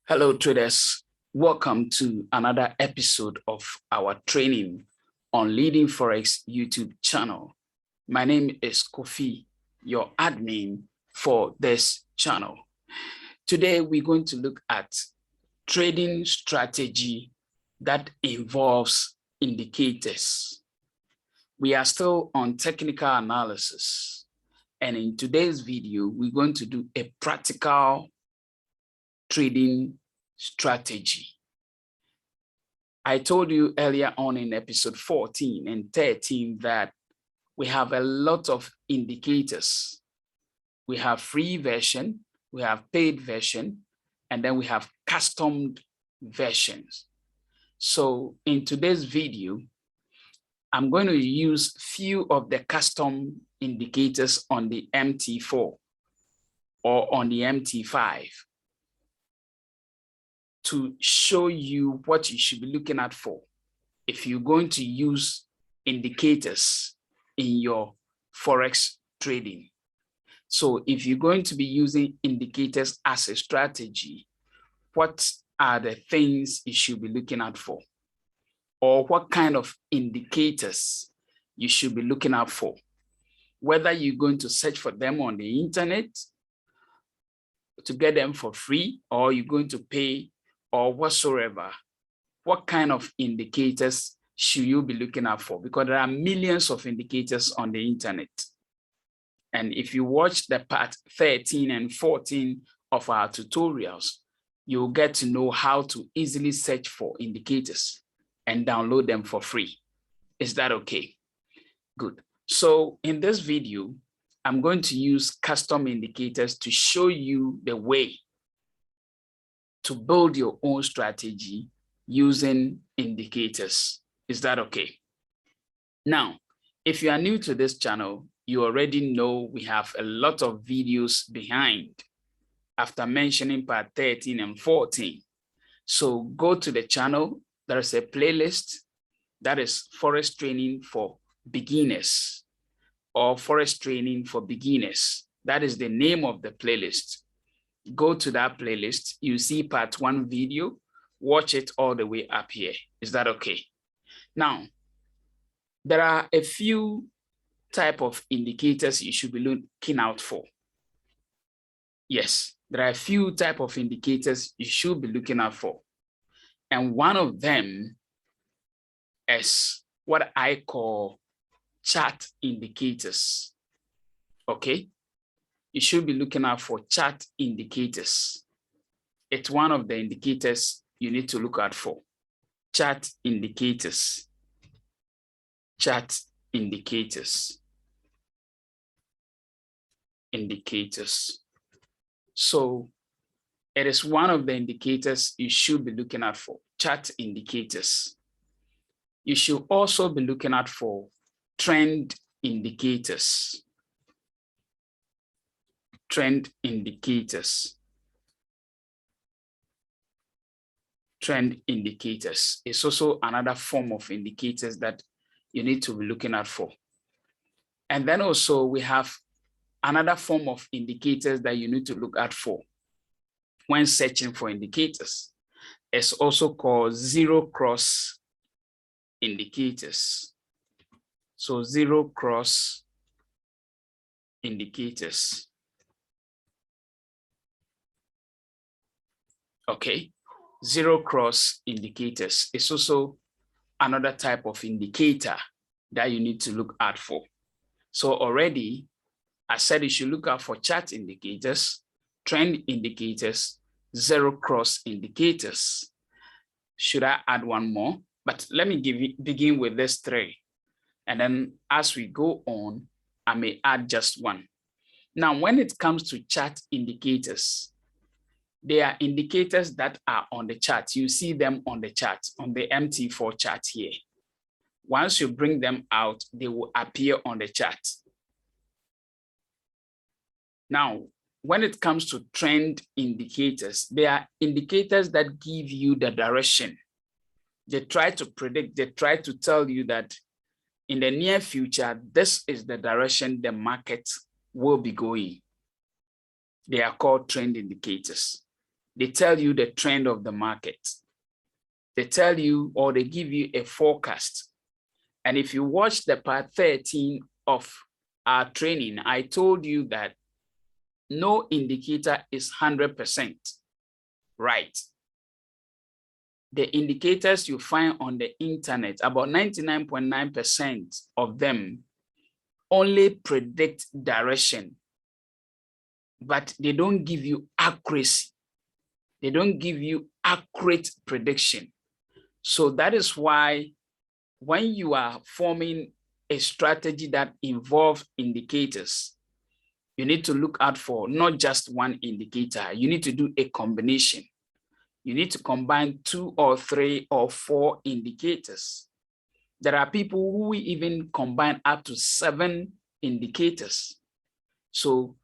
Hello traders, welcome to another episode of our training on Leading Forex YouTube channel. My name is Kofi, your admin for this channel. Today we're going to look at trading strategy that involves indicators. We are still on technical analysis, and in today's video we're going to do a practical trading strategy. I told you earlier on in episode 14 and 13 that we have a lot of indicators. We have free version, we have paid version, and then we have customed versions. So in today's video, I'm going to use few of the custom indicators on the MT4 or on the MT5 to show you what you should be looking at for if you're going to use indicators in your Forex trading. So if you're going to be using indicators as a strategy, what are the things you should be looking out for? Or what kind of indicators you should be looking out for? Whether you're going to search for them on the internet to get them for free, or you're going to pay or whatsoever, what kind of indicators should you be looking out for? Because there are millions of indicators on the internet. And if you watch the part 13 and 14 of our tutorials, you'll get to know how to easily search for indicators and download them for free. Is that okay? Good. So in this video, I'm going to use custom indicators to show you the way to build your own strategy using indicators. Is that okay? Now, if you are new to this channel, you already know we have a lot of videos behind after mentioning part 13 and 14. So go to the channel. There is a playlist that is Forex Training for Beginners or Forex Training for Beginners. That is the name of the playlist. Go to that playlist, you see part 1 video, watch it all the way up here. Is that okay? Now, there are a few type of indicators you should be looking out for. Yes, there are a few type of indicators you should be looking out for. And one of them is what I call chart indicators. Okay? You should be looking out for chart indicators. It's one of the indicators you need to look out for. Chart indicators. Chart indicators. Indicators. So it is one of the indicators you should be looking out for. Chart indicators. You should also be looking out for trend indicators. Trend indicators. Trend indicators is also another form of indicators that you need to be looking out for. And then also we have another form of indicators that you need to look out for when searching for indicators. It's also called zero cross indicators. So zero cross indicators. Okay, zero cross indicators is also another type of indicator that you need to look out for. So already, I said you should look out for chart indicators, trend indicators, zero cross indicators. Should I add one more? But let me begin with this 3. And then as we go on, I may add just one. Now, when it comes to chart indicators, they are indicators that are on the chart. You see them on the chart, on the MT4 chart here. Once you bring them out, they will appear on the chart. Now, when it comes to trend indicators, they are indicators that give you the direction. They try to predict, they try to tell you that in the near future, this is the direction the market will be going. They are called trend indicators. they tell you the trend of the market. They tell you, or they give you a forecast. And if you watch the part 13 of our training, I told you that no indicator is 100% right. The indicators you find on the internet, about 99.9% of them only predict direction, but they don't give you accuracy. They don't give you accurate prediction. So that is why when you are forming a strategy that involves indicators, you need to look out for not just one indicator. You need to do a combination. You need to combine 2 or 3 or 4 indicators. There are people who even combine up to 7 indicators. So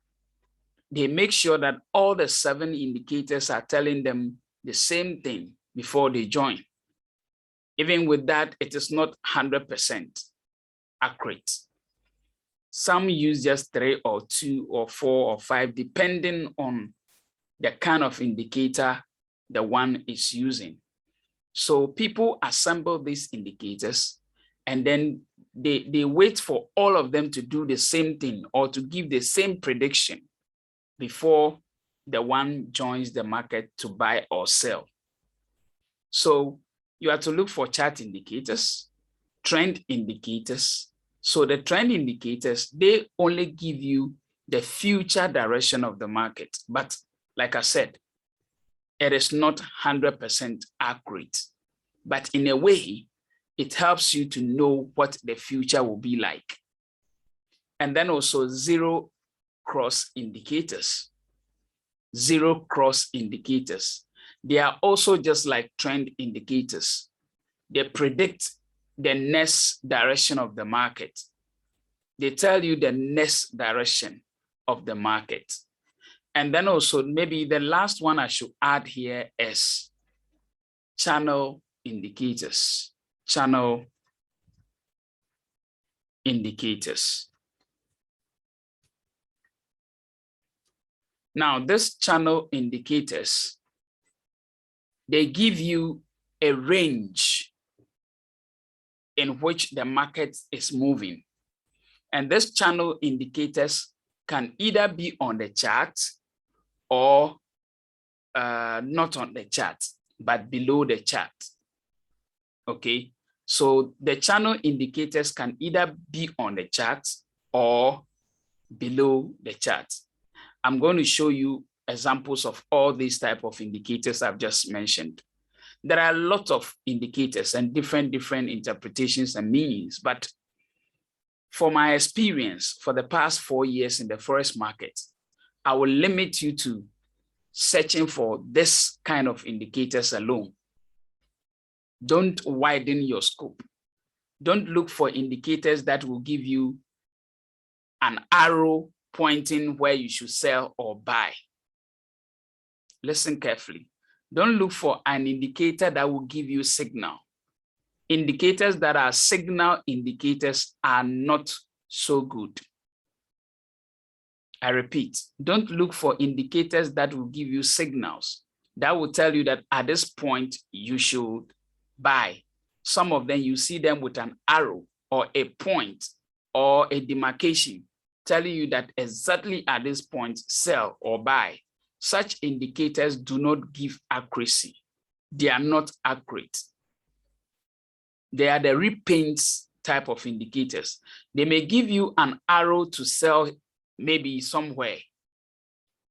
they make sure that all the 7 indicators are telling them the same thing before they join. Even with that, it is not 100% accurate. Some use just 3 or 2 or 4 or 5, depending on the kind of indicator the one is using. So people assemble these indicators and then they wait for all of them to do the same thing or to give the same prediction before the one joins the market to buy or sell. So you have to look for chart indicators, trend indicators. So the trend indicators, they only give you the future direction of the market. But like I said, it is not 100% accurate. But in a way, it helps you to know what the future will be like. And then also zero cross indicators. Zero cross indicators. They are also just like trend indicators. They predict the next direction of the market. They tell you the next direction of the market. And then also maybe the last one I should add here is channel indicators. Channel indicators. Now, this channel indicators, they give you a range in which the market is moving. And this channel indicators can either be on the chart or not on the chart, but below the chart. Okay, so the channel indicators can either be on the chart or below the chart. I'm going to show you examples of all these type of indicators I've just mentioned. There are a lot of indicators and different interpretations and meanings, but for my experience for the past 4 years in the Forex market, I will limit you to searching for this kind of indicators alone. Don't widen your scope. Don't look for indicators that will give you an arrow pointing where you should sell or buy. Listen carefully. Don't look for an indicator that will give you signal. Indicators that are signal indicators are not so good. I repeat, don't look for indicators that will give you signals that will tell you that at this point you should buy. Some of them, you see them with an arrow or a point or a demarcation telling you that exactly at this point sell or buy. Such indicators do not give accuracy. They are not accurate. They are the repaints type of indicators. They may give you an arrow to sell maybe somewhere.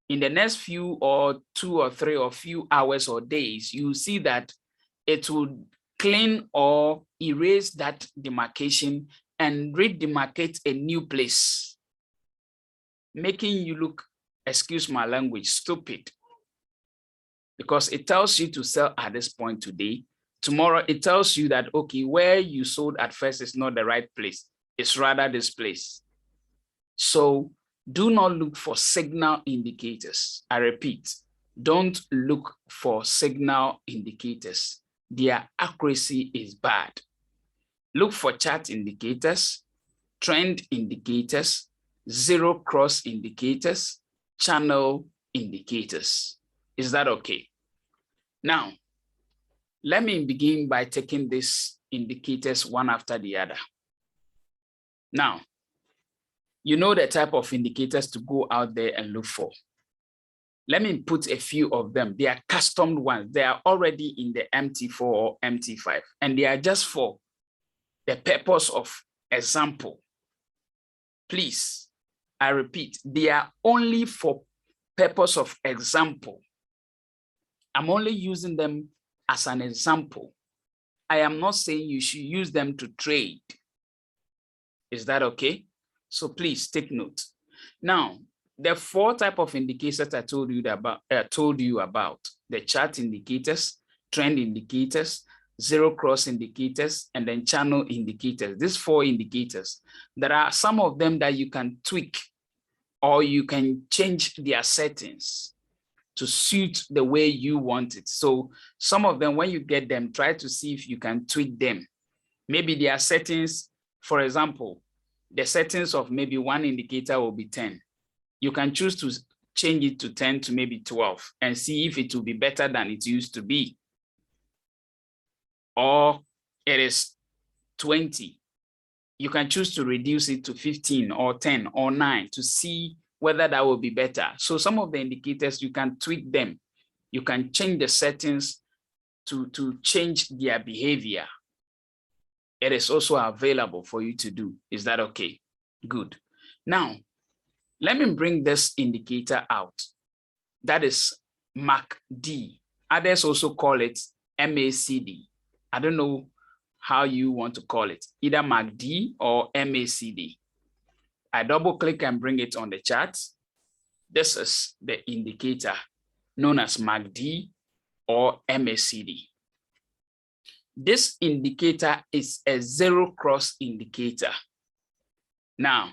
In the next few or 2 or 3 or few hours or days, you see that it will clean or erase that demarcation and redemarcate a new place, making you look, excuse my language, stupid. Because it tells you to sell at this point today. Tomorrow, it tells you that, okay, where you sold at first is not the right place. It's rather this place. So do not look for signal indicators. I repeat, don't look for signal indicators. Their accuracy is bad. Look for chart indicators, trend indicators, zero cross indicators, channel indicators. Is that okay? Now, let me begin by taking these indicators one after the other. Now, you know the type of indicators to go out there and look for. Let me put a few of them. They are custom ones. They are already in the MT4 or MT5, and they are just for the purpose of example. Please, I repeat, they are only for purpose of example. I'm only using them as an example. I am not saying you should use them to trade. Is that okay? So please take note. Now, the 4 types of indicators I told you about, the chart indicators, trend indicators, zero cross indicators, and then channel indicators. These 4 indicators, there are some of them that you can tweak or you can change their settings to suit the way you want it. So some of them, when you get them, try to see if you can tweak them. Maybe their settings, for example, the settings of maybe one indicator will be 10. You can choose to change it to 10 to maybe 12 and see if it will be better than it used to be. Or it is 20. You can choose to reduce it to 15 or 10 or 9 to see whether that will be better. So some of the indicators, you can tweak them. You can change the settings to change their behavior. It is also available for you to do. Is that okay? Good. Now, let me bring this indicator out. That is MACD. Others also call it MACD. I don't know how you want to call it, either MACD or MACD. I double click and bring it on the chart. This is the indicator known as MACD or MACD. This indicator is a zero cross indicator. Now,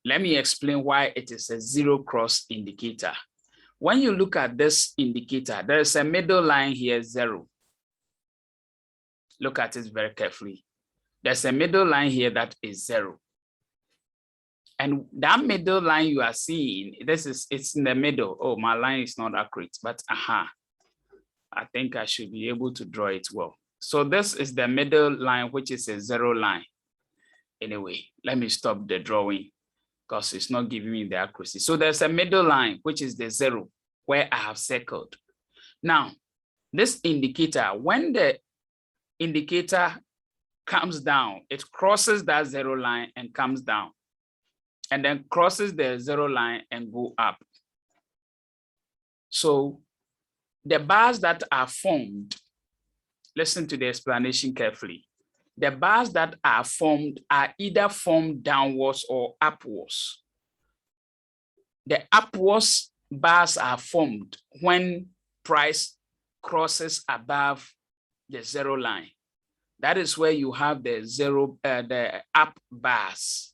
let me explain why it is a zero cross indicator. When you look at this indicator, there is a middle line here, 0. Look at it very carefully. There's a middle line here that is 0. And that middle line you are seeing, it's in the middle. Oh, my line is not accurate, but I think I should be able to draw it well. So this is the middle line, which is a 0 line. Anyway, let me stop the drawing because it's not giving me the accuracy. So there's a middle line, which is the 0, where I have circled. Now, this indicator, when the indicator comes down, it crosses that 0 line and comes down, and then crosses the 0 line and go up. So the bars that are formed, listen to the explanation carefully. The bars that are formed are either formed downwards or upwards. The upwards bars are formed when price crosses above the 0 line. That is where you have the up bars.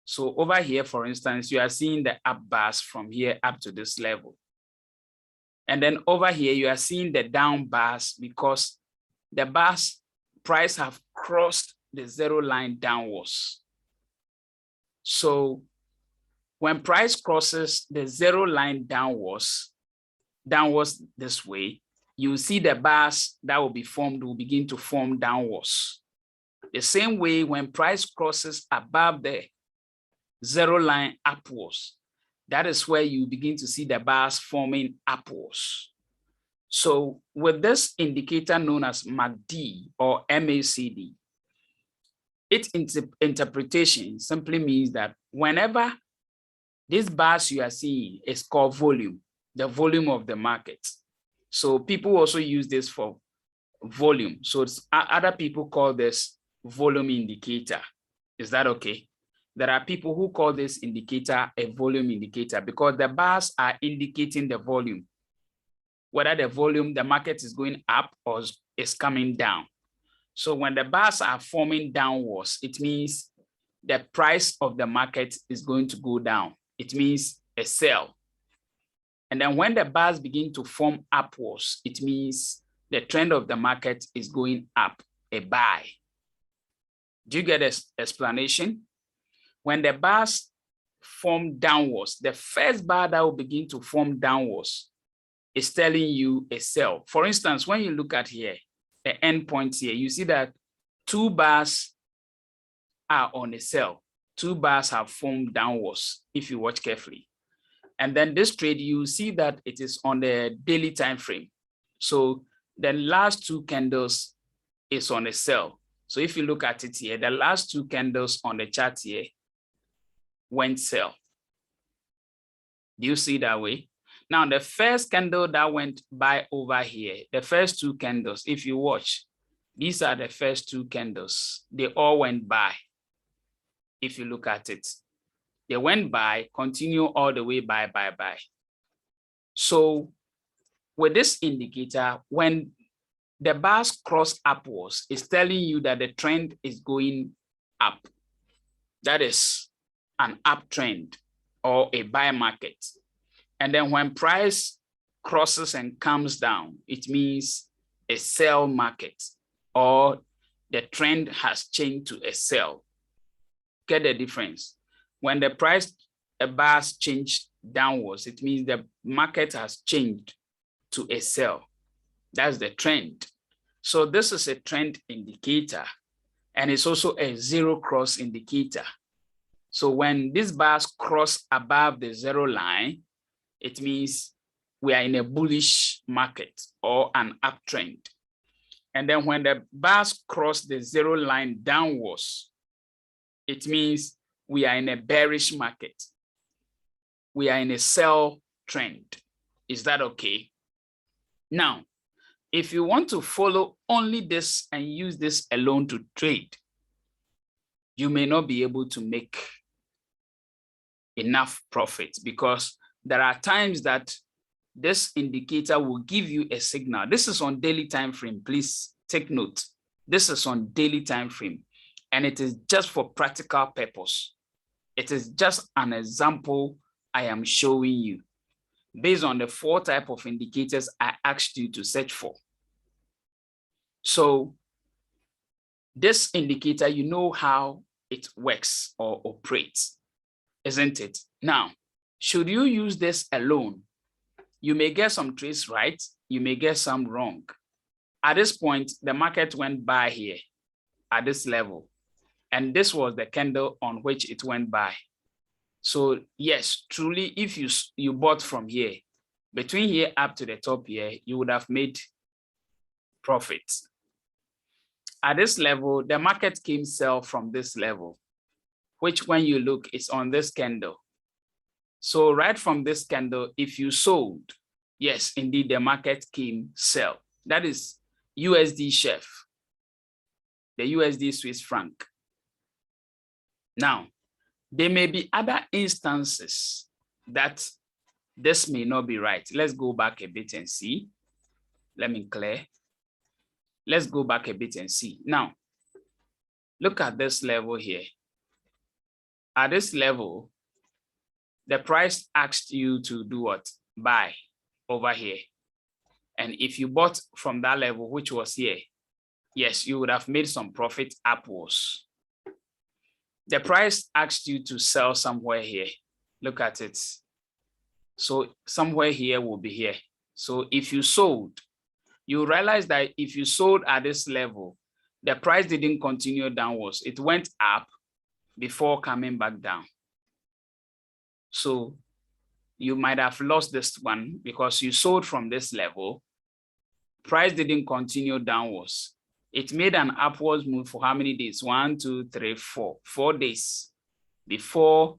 So over here, for instance, you are seeing the up bars from here up to this level. And then over here, you are seeing the down bars because the bars price have crossed the 0 line downwards. So when price crosses the 0 line downwards this way, you see the bars that will be formed will begin to form downwards. The same way when price crosses above the 0 line upwards, that is where you begin to see the bars forming upwards. So with this indicator known as MACD or MACD, its interpretation simply means that whenever these bars you are seeing is called volume, the volume of the market. So people also use this for volume. So other people call this volume indicator. Is that okay? There are people who call this indicator a volume indicator because the bars are indicating the volume, whether the volume, the market is going up or is coming down. So when the bars are forming downwards, it means the price of the market is going to go down. It means a sell. And then when the bars begin to form upwards, it means the trend of the market is going up, a buy. Do you get this explanation? When the bars form downwards, the first bar that will begin to form downwards is telling you a sell. For instance, when you look at here, the end point here, you see that 2 bars are on a sell. 2 bars have formed downwards if you watch carefully. And then this trade, you see that it is on the daily time frame. So the last 2 candles is on a sell. So if you look at it here, the last 2 candles on the chart here went sell. Do you see that way? Now, the first candle that went buy over here, the first 2 candles, if you watch, these are the first 2 candles. They all went buy. If you look at it, they went buy, continue all the way buy. So with this indicator, when the bars cross upwards, it's telling you that the trend is going up. That is an uptrend or a buy market. And then when price crosses and comes down, it means a sell market, or the trend has changed to a sell. Get the difference? When the price bars change downwards, it means the market has changed to a sell. That's the trend. So this is a trend indicator, and it's also a zero cross indicator. So when these bars cross above the 0 line, it means we are in a bullish market or an uptrend. And then when the bars cross the 0 line downwards, it means we are in a bearish market. We are in a sell trend. Is that okay? Now, if you want to follow only this and use this alone to trade, you may not be able to make enough profit, because there are times that this indicator will give you a signal. This is on daily time frame. Please take note. This is on daily time frame, and it is just for practical purpose. It is just an example I am showing you based on the 4 types of indicators I asked you to search for. So this indicator, you know how it works or operates, isn't it? Now, should you use this alone? You may get some trades right, you may get some wrong. At this point, the market went buy here at this level, and this was the candle on which it went buy. So yes, truly, if you bought from here, between here up to the top here, you would have made profit. At this level, the market came sell from this level, which when you look, is on this candle. So right from this candle, if you sold, yes, indeed, the market came sell. That is USD chef, the USD Swiss franc. Now, there may be other instances that this may not be right. Let's go back a bit and see. Let me clear. Let's go back a bit and see. Now, look at this level here. At this level, the price asked you to do what? Buy over here. And if you bought from that level, which was here, yes, you would have made some profit upwards. The price asked you to sell somewhere here. Look at it. So somewhere here will be here. So if you sold, you realize that if you sold at this level, the price didn't continue downwards. It went up before coming back down. So you might have lost this one because you sold from this level. Price didn't continue downwards. It made an upwards move for how many days? 1, 2, 3, 4. 4 days before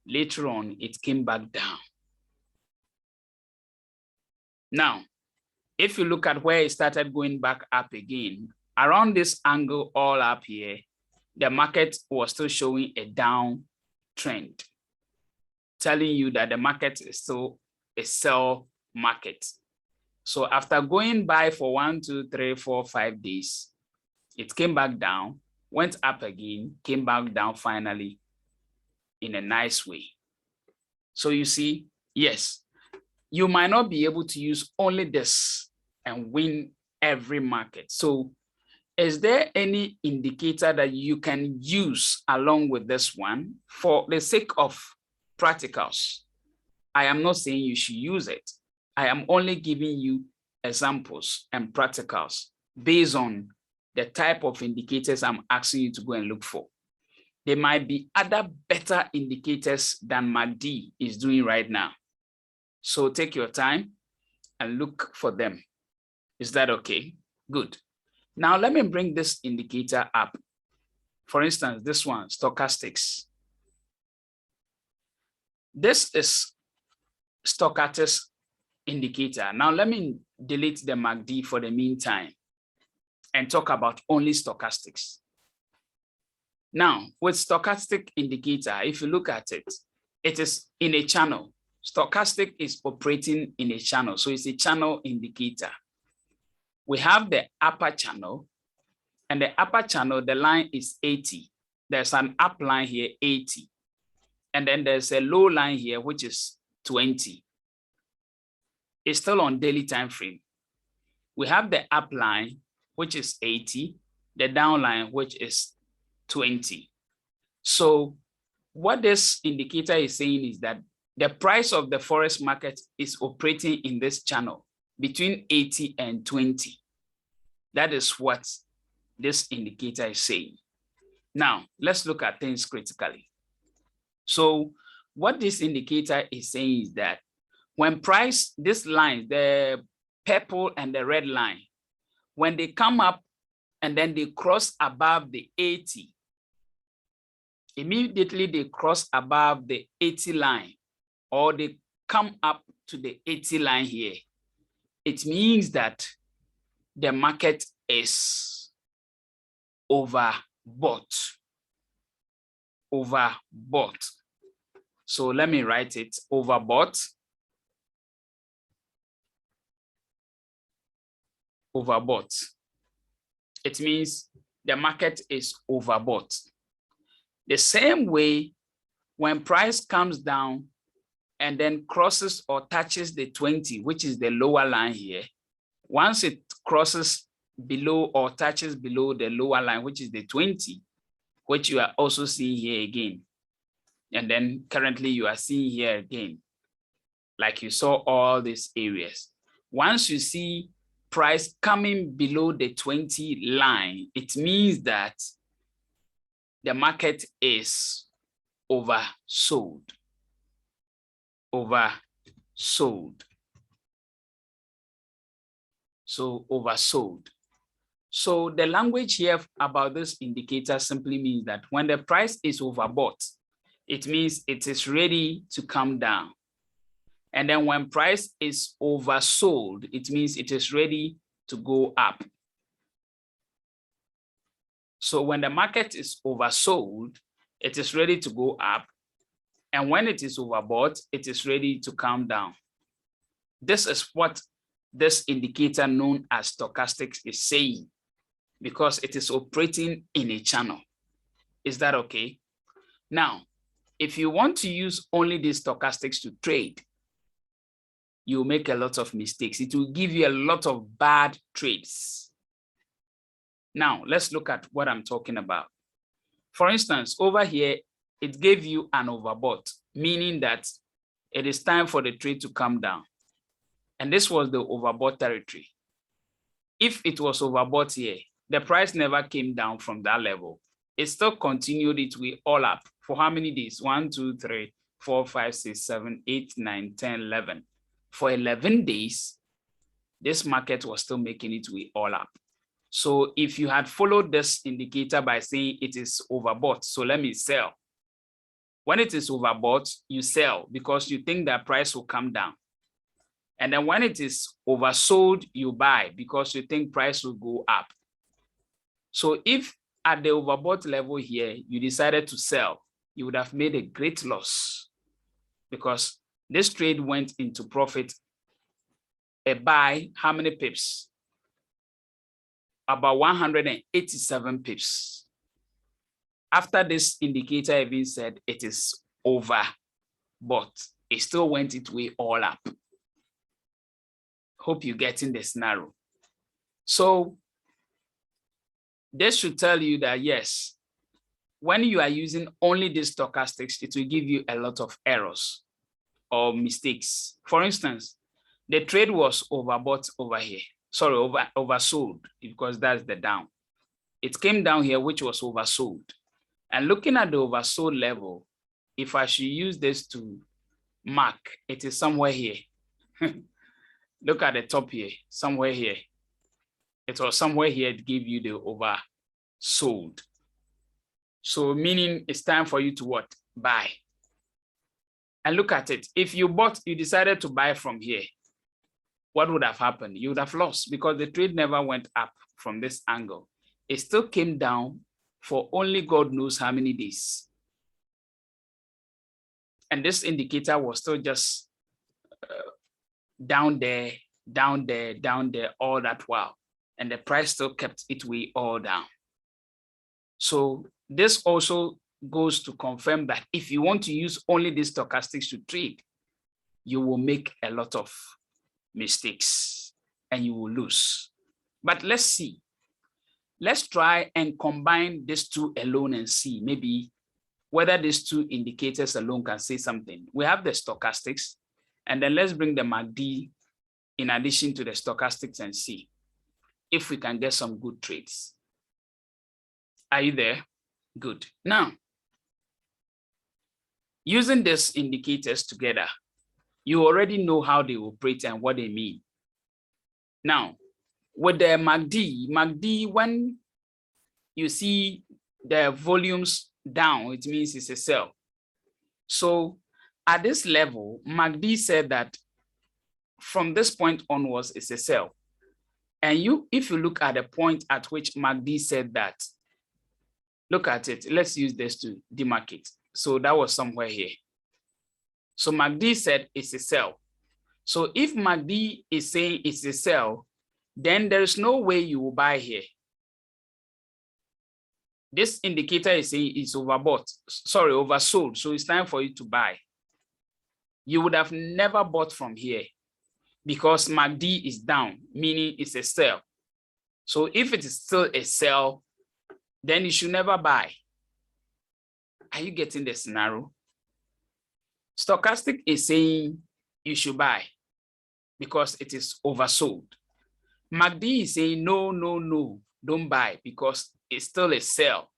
later on it came back down. Now, if you look at where it started going back up again, around this angle all up here, the market was still showing a down trend, telling you that the market is still a sell market. So after going by for 1, 2, 3, 4, 5 days, it came back down, went up again, came back down finally in a nice way. So you see, yes, you might not be able to use only this and win every market. So is there any indicator that you can use along with this one for the sake of practicals? I am not saying you should use it, I am only giving you examples and practicals based on the type of indicators I'm asking you to go and look for. There might be other better indicators than MACD is doing right now. So take your time and look for them. Is that okay? Good. Now let me bring this indicator up. For instance, this one, stochastics. This is stochastic indicator. Now let me delete the MACD for the meantime and talk about only stochastics. Now, with stochastic indicator, if you look at it, it is in a channel. Stochastic is operating in a channel, so it's a channel indicator. We have the upper channel, and the upper channel, the line is 80. There's an up line here, 80. And then there's a low line here, which is 20. It's still on daily time frame. We have the up line, which is 80, the down line, which is 20. So what this indicator is saying is that the price of the forex market is operating in this channel between 80 and 20. That is what this indicator is saying. Now, let's look at things critically. So what this indicator is saying is that when price, this line, the purple and the red line, when they come up and then they cross above the 80, immediately they cross above the 80 line, or they come up to the 80 line here, it means that the market is overbought. Overbought. So let me write it, overbought. Overbought. It means the market is overbought. The same way, when price comes down and then crosses or touches the 20, which is the lower line here, once it crosses below or touches below the lower line, which is the 20, which you are also seeing here again, and then currently you are seeing here again, like you saw all these areas. Once you see price coming below the 20 line, it means that the market is oversold. Oversold. So oversold. So the language here about this indicator simply means that when the price is overbought, it means it is ready to come down. And then when price is oversold, it means it is ready to go up. So when the market is oversold, it is ready to go up. And when it is overbought, it is ready to come down. This is what this indicator known as stochastics is saying, because it is operating in a channel. Is that okay? Now, if you want to use only these stochastics to trade, you make a lot of mistakes. It will give you a lot of bad trades. Now, let's look at what I'm talking about. For instance, over here, it gave you an overbought, meaning that it is time for the trade to come down. And this was the overbought territory. If it was overbought here, the price never came down from that level. It still continued its way all up. For how many days? 1, 2, 3, 4, 5, 6, 7, 8, 9, 10, 11. For 11 days, this market was still making its way all up. So if you had followed this indicator by saying it is overbought, so let me sell. When it is overbought, you sell because you think that price will come down. And then when it is oversold, you buy because you think price will go up. So if at the overbought level here, you decided to sell, you would have made a great loss because this trade went into profit. A buy, how many pips? About 187 pips. After this indicator even said it is overbought, it still went its way all up. Hope you're getting the scenario. So this should tell you that yes, when you are using only these stochastics, it will give you a lot of errors or mistakes. For instance, The trade was overbought over here. Sorry, oversold, because that's the down. It came down here, which was oversold. And looking at the oversold level, if I should use this to mark, it is somewhere here. Look at the top here, somewhere here. It was somewhere here, it gave you the oversold. So meaning it's time for you to what? Buy. And look at it. If you decided to buy from here, what would have happened? You would have lost, because the trade never went up from this angle. It still came down for only God knows how many days. And this indicator was still just down there, down there, down there all that while. And the price still kept its way all down. So this also goes to confirm that if you want to use only the stochastics to trade, you will make a lot of mistakes and you will lose. But let's see. Let's try and combine these two alone and see maybe whether these two indicators alone can say something. We have the stochastics, and then let's bring the MACD in addition to the stochastics and see if we can get some good trades. Are you there? Good. Now, using these indicators together, you already know how they operate and what they mean. Now, with the MACD, when you see the volumes down, it means it's a sell. So at this level, MACD said that from this point onwards, it's a sell. And if you look at the point at which MACD said that, look at it. Let's use this to demarcate. So that was somewhere here. So MACD said it's a sell. So if MACD is saying it's a sell, then there is no way you will buy here. This indicator is saying it's oversold. So it's time for you to buy. You would have never bought from here because MACD is down, meaning it's a sell. So if it is still a sell, then you should never buy. Are you getting the scenario? Stochastic is saying you should buy because it is oversold. MACD is saying no, don't buy because it's still a sell.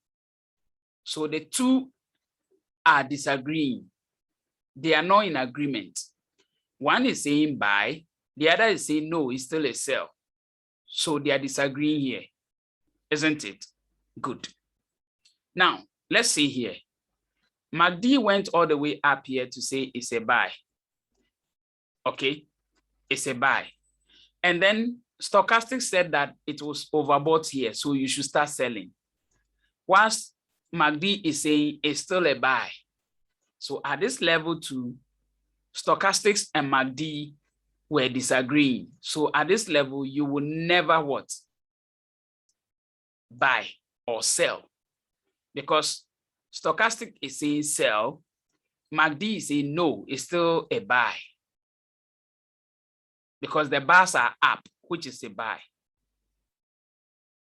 So the two are disagreeing. They are not in agreement. One is saying buy, the other is saying no, it's still a sell. So they are disagreeing here, isn't it? Good. Now, let's see here. MACD went all the way up here to say it's a buy. Okay, it's a buy. And then stochastic said that it was overbought here, so you should start selling. Whilst MACD is saying it's still a buy. So at this level too, stochastics and MACD were disagreeing. So at this level, you will never what? Buy or sell. Because stochastic is saying sell, MACD is saying no, it's still a buy. Because the bars are up, which is a buy.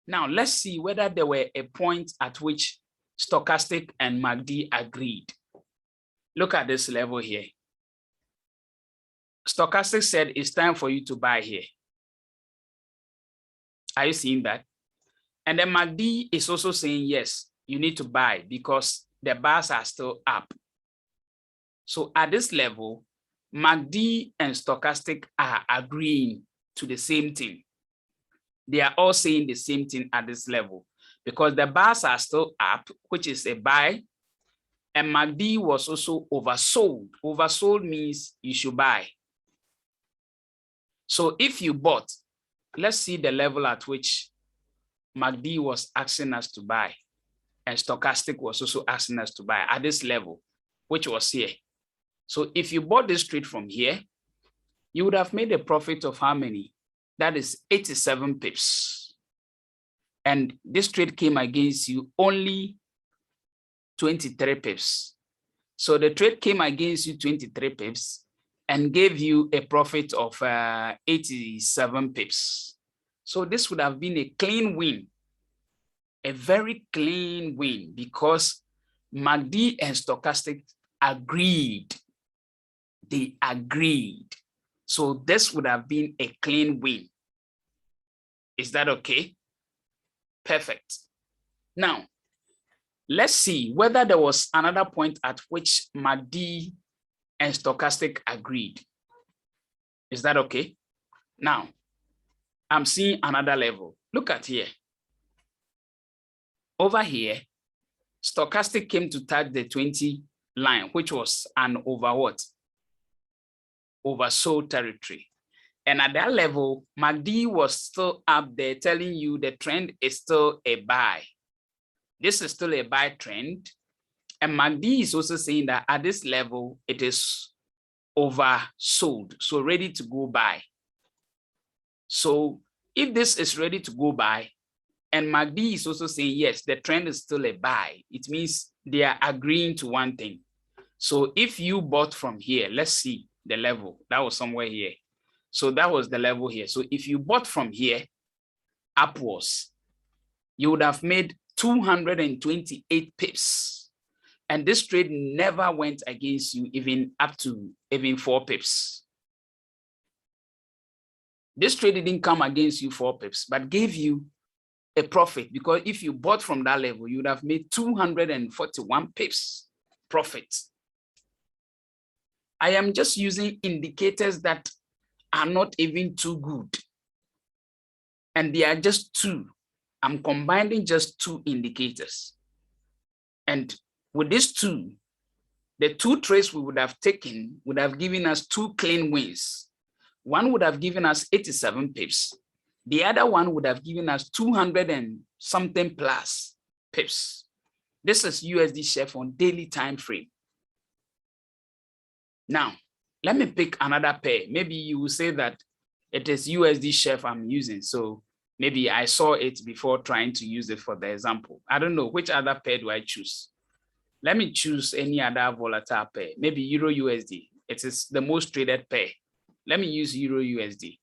Now, let's see whether there were a point at which stochastic and MACD agreed. Look at this level here. Stochastic said it's time for you to buy here. Are you seeing that? And then MACD is also saying, yes, you need to buy because the bars are still up. So at this level, MACD and stochastic are agreeing to the same thing. They are all saying the same thing at this level because the bars are still up, which is a buy, and MACD was also oversold. Oversold means you should buy. So if you bought, let's see the level at which MACD was asking us to buy, and stochastic was also asking us to buy at this level, which was here. So if you bought this trade from here, you would have made a profit of how many? That is 87 pips. And this trade came against you only 23 pips. So the trade came against you 23 pips and gave you a profit of 87 pips. So this would have been a clean win, a very clean win because MACD and stochastic agreed. They agreed. So this would have been a clean win. Is that okay? Perfect. Now, let's see whether there was another point at which MACD and stochastic agreed. Is that okay? Now, I'm seeing another level. Look at here. Over here, stochastic came to touch the 20 line, which was an over what? Oversold territory. And at that level, MACD was still up there telling you the trend is still a buy. This is still a buy trend. And MACD is also saying that at this level, it is oversold, so ready to go buy. So if this is ready to go buy, and MACD is also saying, yes, the trend is still a buy, it means they are agreeing to one thing. So if you bought from here, let's see the level, that was somewhere here. So that was the level here. So if you bought from here upwards, you would have made 228 pips. And this trade never went against you, even up to even 4 pips. This trade didn't come against you 4 pips, but gave you a profit, because if you bought from that level, you would have made 241 pips profit. I am just using indicators that are not even too good. And they are just 2. I'm combining just 2 indicators. And with these 2, the 2 trades we would have taken would have given us 2 clean wins. One would have given us 87 pips. The other one would have given us 200 and something plus pips. This is USD chef on daily time frame. Now, let me pick another pair. Maybe you will say that it is USD chef I'm using. So maybe I saw it before trying to use it for the example. I don't know, which other pair do I choose? Let me choose any other volatile pair. Maybe Euro USD. It is the most traded pair. Let me use Euro USD.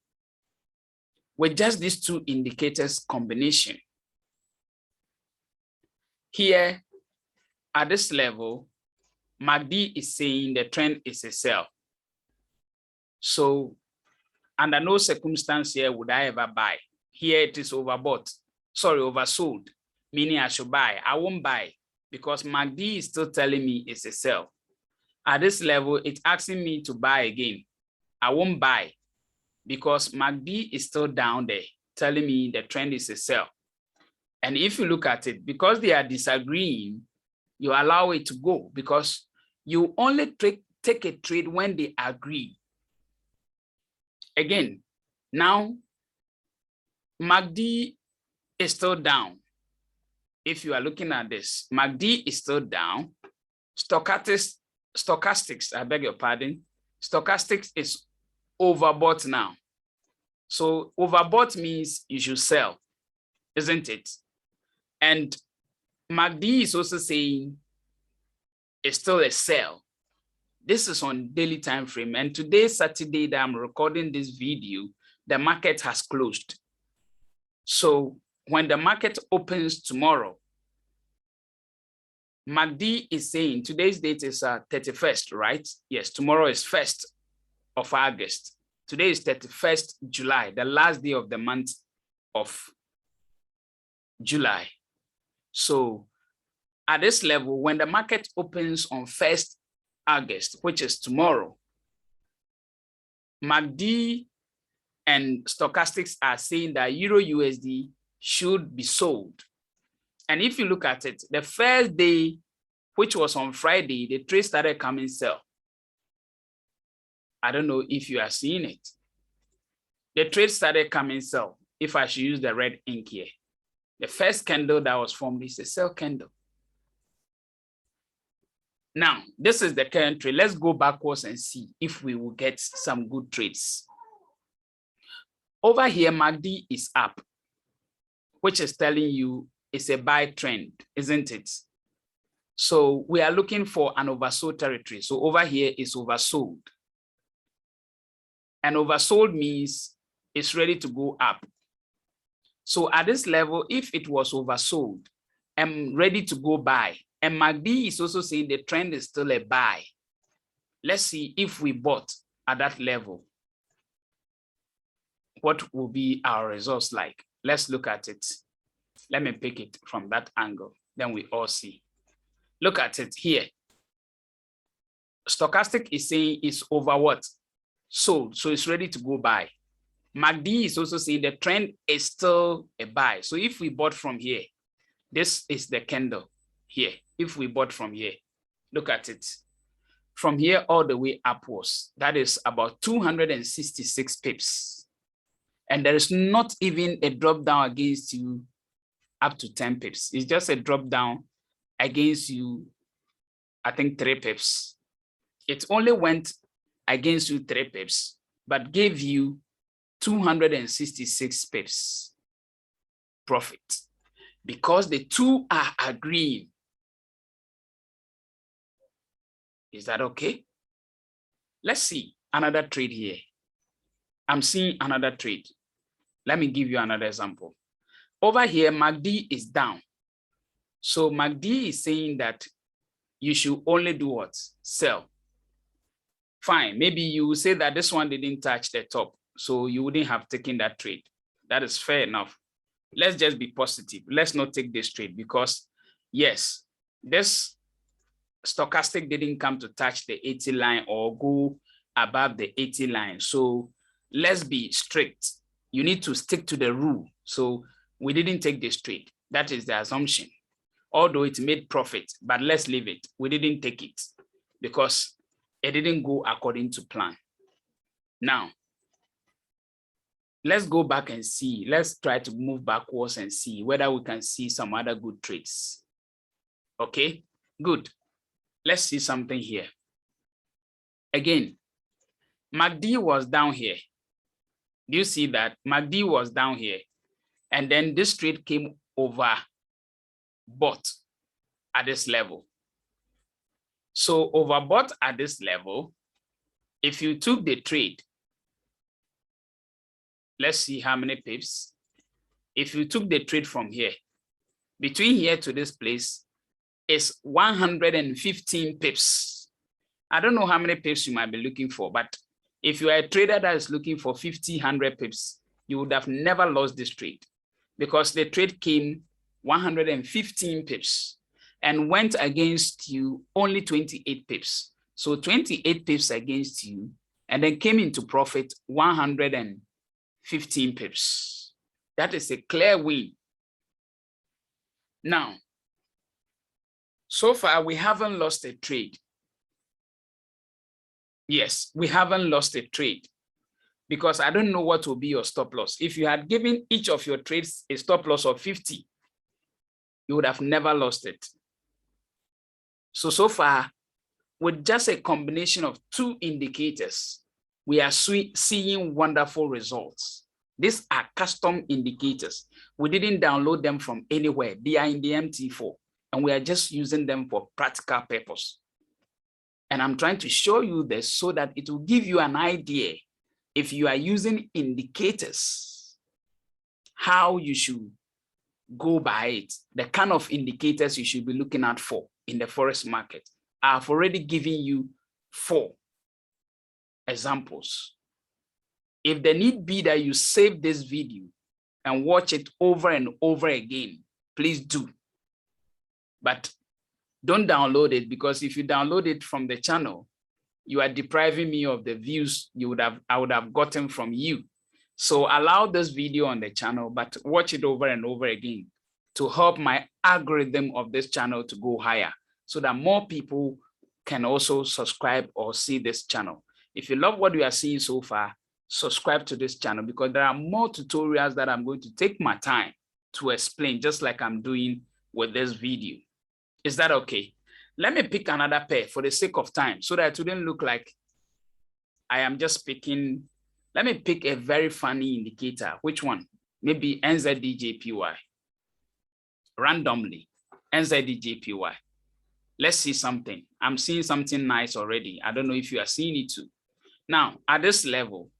With just these 2 indicators combination. Here, at this level, MACD is saying the trend is a sell. So, under no circumstance here would I ever buy. Here it is overbought, sorry, oversold, meaning I should buy. I won't buy because MACD is still telling me it's a sell. At this level, it's asking me to buy again. I won't buy because MACD is still down there, telling me the trend is a sell. And if you look at it, because they are disagreeing, you allow it to go because you only take a trade when they agree. Again, now MACD is still down. If you are looking at this, MACD is still down. Stochastics, I beg your pardon, stochastics is overbought now. So overbought means you should sell, isn't it? And MACD is also saying it's still a sell. This is on daily time frame. And today, Saturday, that I'm recording this video, the market has closed. So when the market opens tomorrow, MACD is saying today's date is 31st, right? Yes, tomorrow is 1st of August. Today is 31st July, the last day of the month of July. So at this level, when the market opens on 1st August, which is tomorrow, MACD and stochastics are saying that Euro USD should be sold. And if you look at it, the first day, which was on Friday, the trade started coming sell. I don't know if you are seeing it. The trade started coming sell. If I should use the red ink here, the first candle that was formed is a sell candle. Now, this is the current trade. Let's go backwards and see if we will get some good trades. Over here, MACD is up, which is telling you it's a buy trend, isn't it? So we are looking for an oversold territory. So over here is oversold. And oversold means it's ready to go up. So at this level, if it was oversold, I'm ready to go buy. And MACD is also saying the trend is still a buy. Let's see if we bought at that level. what will be our results like? Let's look at it. Let me pick it from that angle. Then we all see. Look at it here. Stochastic is saying it's over what? Sold. So it's ready to go buy. MACD is also saying the trend is still a buy. So if we bought from here, this is the candle here. If we bought from here, look at it. From here all the way upwards, that is about 266 pips. And there is not even a drop down against you up to 10 pips. It's just a drop down against you, I think 3 pips. It only went against you 3 pips, but gave you 266 pips profit because the two are agreeing. Is that okay? Let's see another trade here. I'm seeing another trade. Let me give you another example. Over here, MACD is down. So MACD is saying that you should only do what? Sell. Fine. Maybe you will say that this one didn't touch the top, so you wouldn't have taken that trade. That is fair enough. Let's just be positive. Let's not take this trade because, yes, this stochastic didn't come to touch the 80 line or go above the 80 line. So let's be strict. You need to stick to the rule. So we didn't take this trade. That is the assumption. Although it made profit, but let's leave it. We didn't take it because it didn't go according to plan. Now, let's go back and see. Let's try to move backwards and see whether we can see some other good trades. Okay, good. Let's see something here. Again, MACD was down here. Do you see that? MACD was down here. And then this trade came over bought at this level. So overbought at this level, if you took the trade, let's see how many pips. If you took the trade from here, between here to this place is 115 pips. I don't know how many pips you might be looking for, but if you are a trader that is looking for 50, 100 pips, you would have never lost this trade because the trade came 115 pips and went against you only 28 pips. So 28 pips against you and then came into profit 115 pips. That is a clear win. Now, so far we haven't lost a trade. Yes, we haven't lost a trade because I don't know what will be your stop loss. If you had given each of your trades a stop loss of 50, you would have never lost it. So far, with just a combination of 2 indicators, we are seeing wonderful results. These are custom indicators. We didn't download them from anywhere. They are in the MT4, and we are just using them for practical purpose. And I'm trying to show you this so that it will give you an idea if you are using indicators, how you should go by it, the kind of indicators you should be looking out for in the forex market. I've already given you 4 examples. If the need be that you save this video and watch it over and over again, please do. But don't download it, because if you download it from the channel, you are depriving me of the views I would have gotten from you. So allow this video on the channel, but watch it over and over again to help my algorithm of this channel to go higher so that more people can also subscribe or see this channel. If you love what we are seeing so far, subscribe to this channel because there are more tutorials that I'm going to take my time to explain, just like I'm doing with this video. Is that okay? Let me pick another pair for the sake of time so that it wouldn't look like I am just picking. Let me pick a very funny indicator. Which one? Maybe NZDJPY. Randomly, NZDJPY. Let's see something. I'm seeing something nice already. I don't know if you are seeing it too. Now, at this level,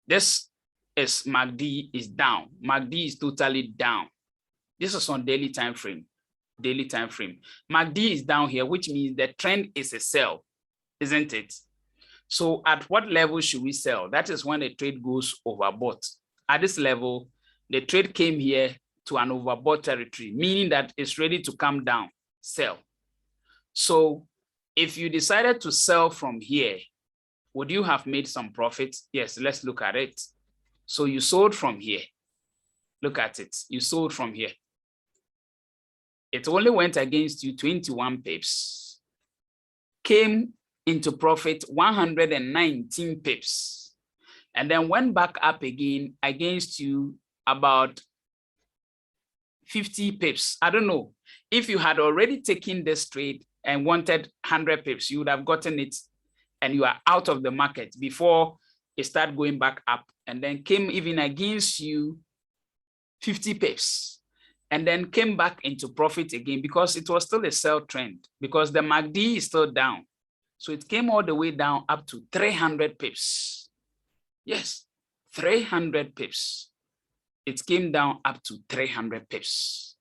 this is MACD is down. MACD is totally down. This is on daily time frame. Daily time frame. MACD is down here, which means the trend is a sell, isn't it? So at what level should we sell? That is when the trade goes overbought. At this level, the trade came here to an overbought territory, meaning that it's ready to come down, sell. So if you decided to sell from here, would you have made some profit? Yes, let's look at it. So you sold from here. Look at it. You sold from here. It only went against you 21 pips. Came into profit 119 pips. And then went back up again against you about 50 pips. I don't know. If you had already taken this trade and wanted 100 pips, you would have gotten it and you are out of the market before it started going back up, and then came even against you 50 pips and then came back into profit again because it was still a sell trend because the MACD is still down. So it came all the way down up to 300 pips. Yes, 300 pips. It came down up to 300 pips.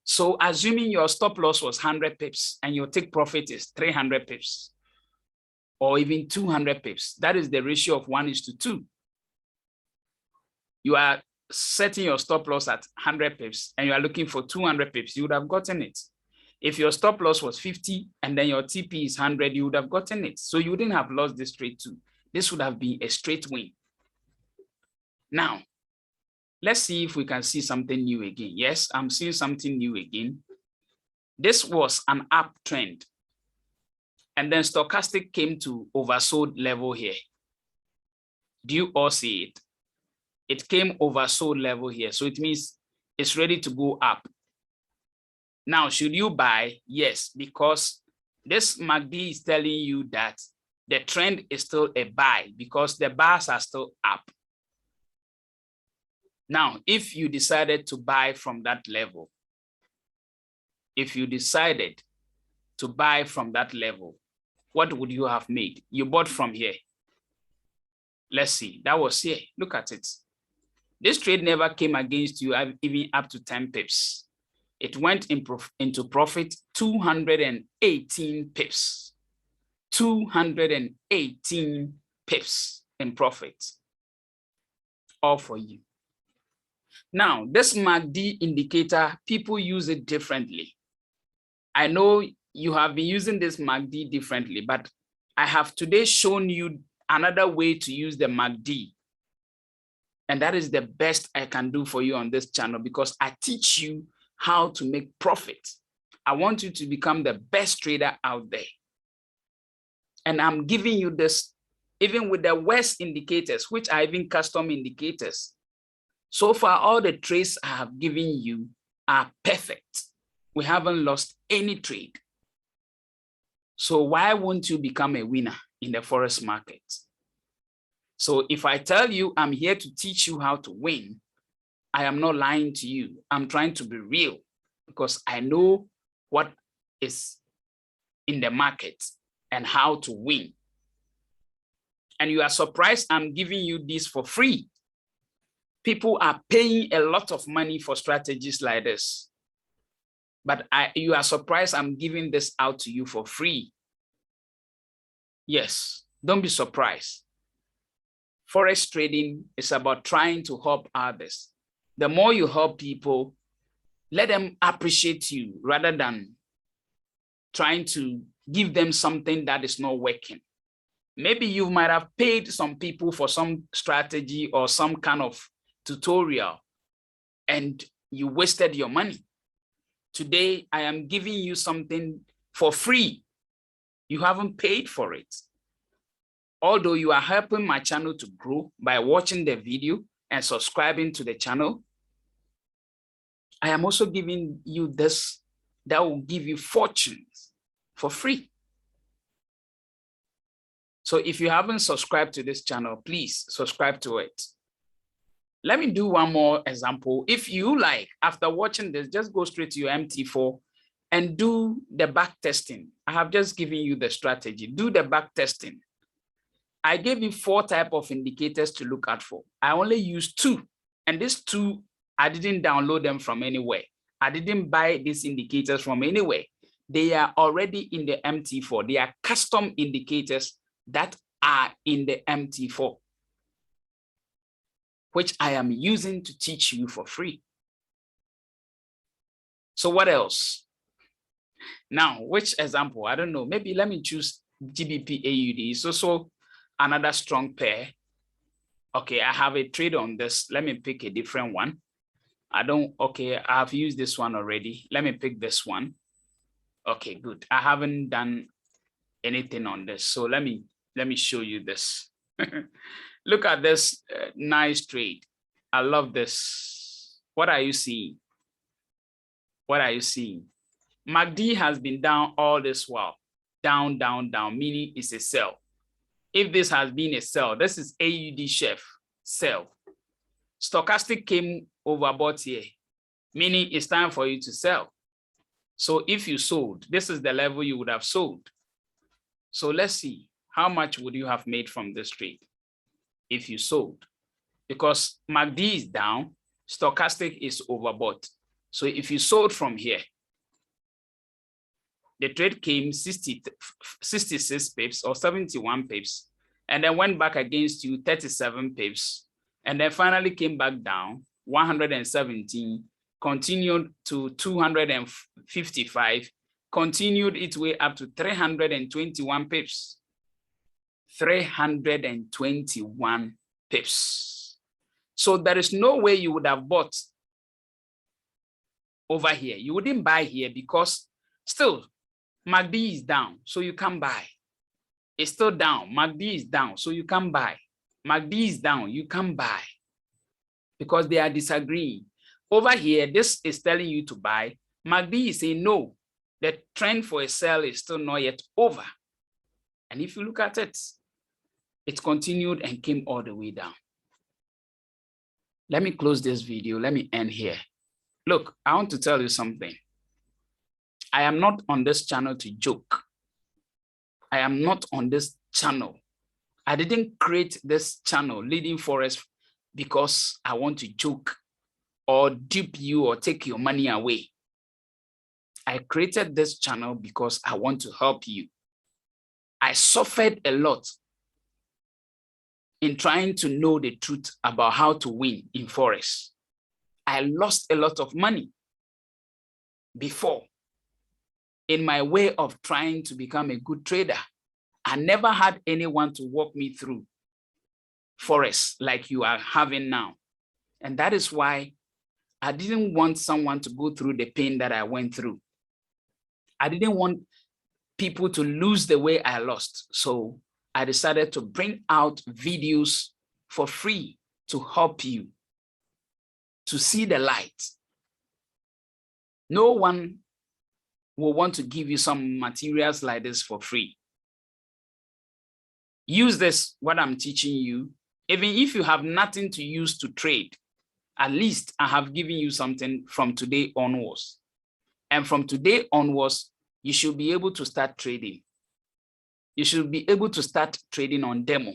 So assuming your stop loss was 100 pips and your take profit is 300 pips or even 200 pips, that is the ratio of 1:2. You are setting your stop loss at 100 pips and you are looking for 200 pips, you would have gotten it. If your stop loss was 50 and then your TP is 100, you would have gotten it. So you wouldn't have lost this trade too. This would have been a straight win. Now, let's see if we can see something new again. Yes, I'm seeing something new again. This was an uptrend. And then stochastic came to oversold level here. Do you all see it? It came oversold level here. So it means it's ready to go up. Now, should you buy? Yes, because this MACD is telling you that the trend is still a buy because the bars are still up. Now, if you decided to buy from that level, what would you have made? You bought from here. Let's see, that was here. Look at it. This trade never came against you even up to 10 pips. It went into profit 218 pips. 218 pips in profit. All for you. Now, this MACD indicator, people use it differently. I know you have been using this MACD differently, but I have today shown you another way to use the MACD. And that is the best I can do for you on this channel because I teach you how to make profit. I want you to become the best trader out there. And I'm giving you this, even with the worst indicators, which are even custom indicators. So far, all the trades I have given you are perfect. We haven't lost any trade. So why won't you become a winner in the Forex market? So if I tell you I'm here to teach you how to win, I am not lying to you. I'm trying to be real because I know what is in the market and how to win. And you are surprised I'm giving you this for free. People are paying a lot of money for strategies like this. But you are surprised I'm giving this out to you for free. Yes, don't be surprised. Forex trading is about trying to help others. The more you help people, let them appreciate you rather than trying to give them something that is not working. Maybe you might have paid some people for some strategy or some kind of tutorial and you wasted your money. Today, I am giving you something for free. You haven't paid for it. Although you are helping my channel to grow by watching the video and subscribing to the channel, I am also giving you this that will give you fortunes for free. So if you haven't subscribed to this channel, please subscribe to it. Let me do one more example. If you like, after watching this, just go straight to your MT4 and do the back testing. I have just given you the strategy. Do the back testing. I gave you 4 types of indicators to look out for. I only used 2. And these 2, I didn't download them from anywhere. I didn't buy these indicators from anywhere. They are already in the MT4. They are custom indicators that are in the MT4, which I am using to teach you for free. So what else? Now, which example? I don't know. Maybe let me choose GBP AUD. It's also another strong pair. Okay, I have a trade on this. Let me pick a different one. Okay, I've used this one already. Let me pick this one. Okay, good. I haven't done anything on this. So let me show you this. Look at this nice trade. I love this. What are you seeing? What are you seeing? MACD has been down all this while. Down, down, down, meaning it's a sell. If this has been a sell, this is AUD chef, sell. Stochastic came overbought here, meaning it's time for you to sell. So if you sold, this is the level you would have sold. So let's see, how much would you have made from this trade if you sold? Because MACD is down, stochastic is overbought. So if you sold from here, the trade came 66 pips or 71 pips, and then went back against you 37 pips, and then finally came back down 117, continued to 255, continued its way up to 321 pips. 321 pips. So there is no way you would have bought over here. You wouldn't buy here because still MACD is down, so you can't buy. It's still down. MACD is down, so you can't buy. MACD is down, you can't buy because they are disagreeing. Over here, this is telling you to buy. MACD is saying no. The trend for a sell is still not yet over. And if you look at it, it continued and came all the way down. Let me close this video. Let me end here. Look, I want to tell you something. I am not on this channel to joke. I am not on this channel. I didn't create this channel, Leading Forex, because I want to joke or dupe you or take your money away. I created this channel because I want to help you. I suffered a lot in trying to know the truth about how to win in Forex. I lost a lot of money before in my way of trying to become a good trader. I never had anyone to walk me through Forex like you are having now. And that is why I didn't want someone to go through the pain that I went through. I didn't want people to lose the way I lost. So I decided to bring out videos for free to help you to see the light. No one will want to give you some materials like this for free. Use this, what I'm teaching you. Even if you have nothing to use to trade, at least I have given you something from today onwards. And from today onwards, you should be able to start trading. You should be able to start trading on demo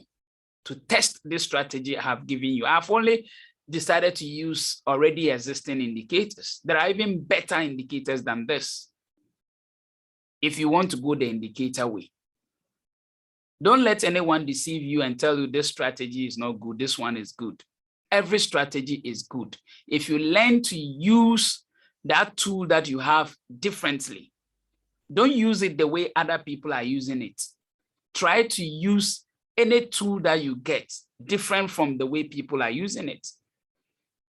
to test this strategy I have given you. I've only decided to use already existing indicators. There are even better indicators than this. If you want to go the indicator way, don't let anyone deceive you and tell you this strategy is not good, this one is good. Every strategy is good. If you learn to use that tool that you have differently, don't use it the way other people are using it. Try to use any tool that you get different from the way people are using it.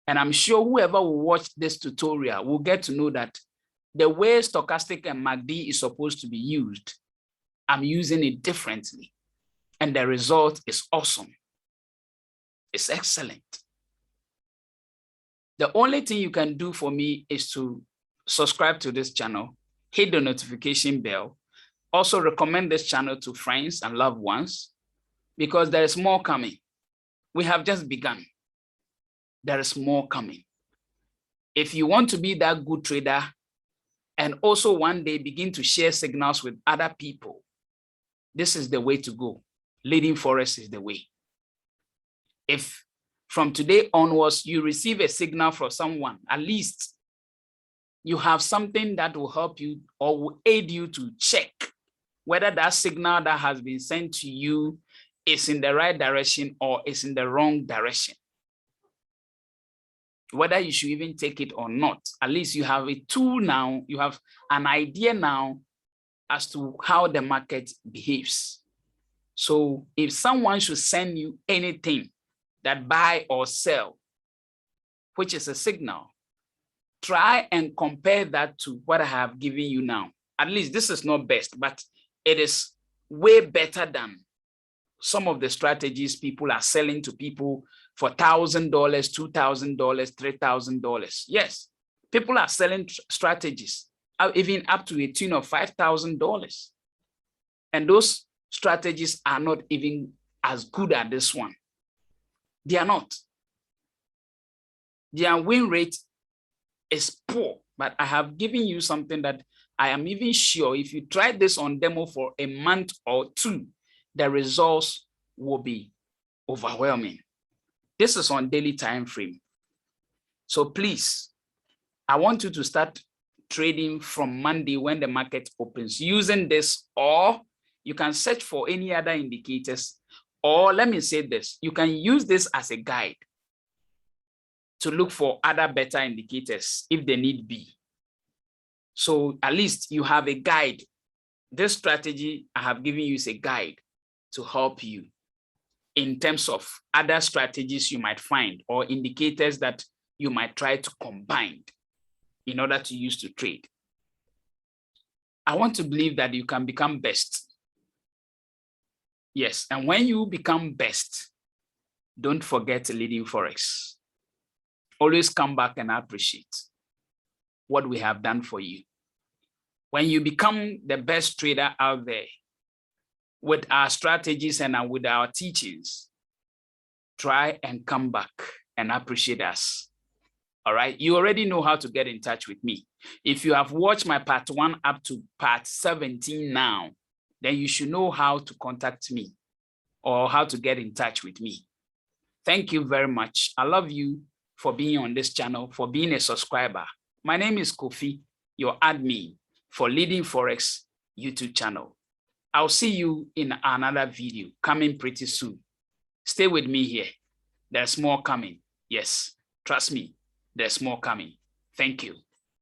And I'm sure whoever will watch this tutorial will get to know that the way stochastic and MACD is supposed to be used, I'm using it differently. And the result is awesome. It's excellent. The only thing you can do for me is to subscribe to this channel, hit the notification bell, also recommend this channel to friends and loved ones, because there is more coming. We have just begun. There is more coming. If you want to be that good trader and also one day begin to share signals with other people, this is the way to go. Leading Forex is the way. If from today onwards you receive a signal from someone, at least you have something that will help you or will aid you to check whether that signal that has been sent to you is in the right direction or is in the wrong direction. Whether you should even take it or not, at least you have a tool now, you have an idea now as to how the market behaves. So if someone should send you anything that buy or sell, which is a signal, try and compare that to what I have given you now. At least this is not best, but it is way better than some of the strategies people are selling to people for $1,000, $2,000, $3,000. Yes, people are selling strategies even up to a tune of $5,000. And those strategies are not even as good as this one. They are not. Their win rate is poor, but I have given you something that I am even sure if you try this on demo for a month or two, the results will be overwhelming. This is on daily time frame. So please, I want you to start trading from Monday when the market opens using this, or you can search for any other indicators, or let me say this, you can use this as a guide to look for other better indicators if they need be. So at least you have a guide. This strategy I have given you is a guide to help you in terms of other strategies you might find or indicators that you might try to combine in order to use to trade. I want to believe that you can become best. Yes, and when you become best, don't forget Leading Forex. Always come back and appreciate what we have done for you. When you become the best trader out there with our strategies and with our teachings, try and come back and appreciate us. All right, you already know how to get in touch with me. If you have watched my part 1 up to part 17 now, then you should know how to contact me or how to get in touch with me. Thank you very much. I love you for being on this channel, for being a subscriber. My name is Kofi, your admin for Leading Forex YouTube channel. I'll see you in another video coming pretty soon. Stay with me here. There's more coming. Yes, trust me, there's more coming. Thank you.